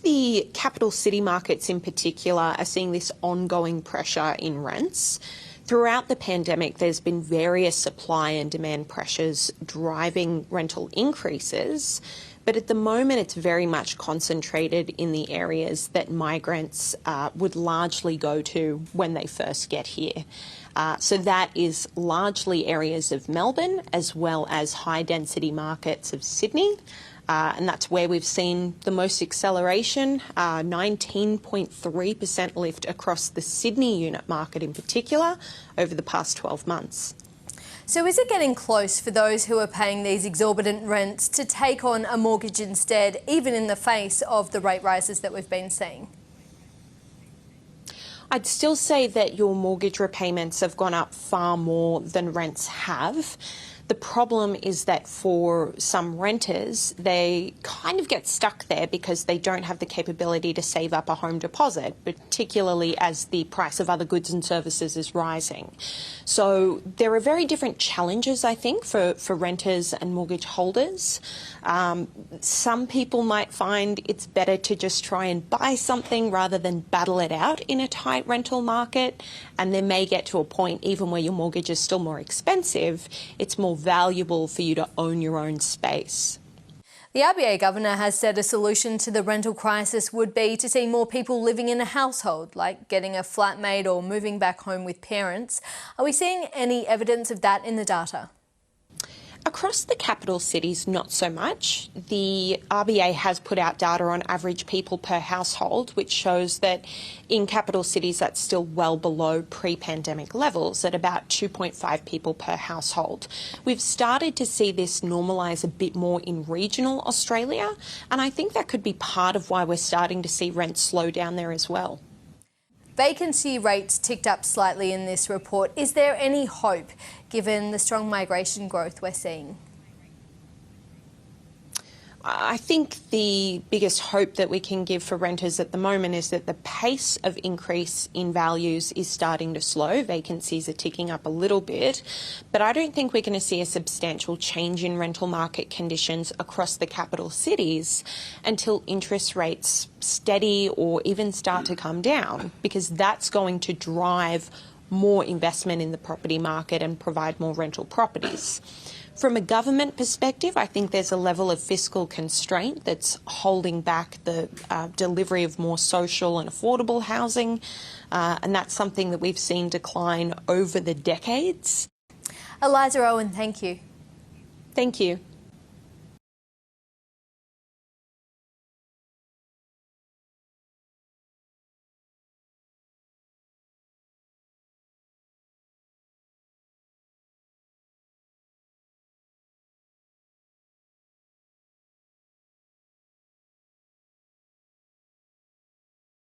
the capital city markets in particular are seeing this ongoing pressure in rents. Throughout the pandemic, there's been various supply and demand pressures driving rental increases, but at the moment it's very much concentrated in the areas that migrants would largely go to when they first get here. So that is largely areas of Melbourne as well as high-density markets of Sydney. And that's where we've seen the most acceleration, 19.3% lift across the Sydney unit market in particular over the past 12 months. So is it getting close for those who are paying these exorbitant rents to take on a mortgage instead, even in the face of the rate rises that we've been seeing? I'd still say that your mortgage repayments have gone up far more than rents have. The problem is that for some renters, they kind of get stuck there because they don't have the capability to save up a home deposit, particularly as the price of other goods and services is rising. So there are very different challenges, I think, for renters and mortgage holders. Some people might find it's better to just try and buy something rather than battle it out in a tight rental market. And they may get to a point, even where your mortgage is still more expensive, it's more valuable for you to own your own space. The RBA governor has said a solution to the rental crisis would be to see more people living in a household, like getting a flatmate or moving back home with parents. Are we seeing any evidence of that in the data? Across the capital cities, not so much. The RBA has put out data on average people per household, which shows that in capital cities that's still well below pre-pandemic levels at about 2.5 people per household. We've started to see this normalise a bit more in regional Australia, and I think that could be part of why we're starting to see rents slow down there as well. Vacancy rates ticked up slightly in this report. Is there any hope, given the strong migration growth we're seeing? I think the biggest hope that we can give for renters at the moment is that the pace of increase in values is starting to slow. Vacancies are ticking up a little bit, but I don't think we're going to see a substantial change in rental market conditions across the capital cities until interest rates steady or even start to come down, because that's going to drive more investment in the property market and provide more rental properties. From a government perspective, I think there's a level of fiscal constraint that's holding back the delivery of more social and affordable housing, and that's something that we've seen decline over the decades. Eliza Owen, thank you. Thank you.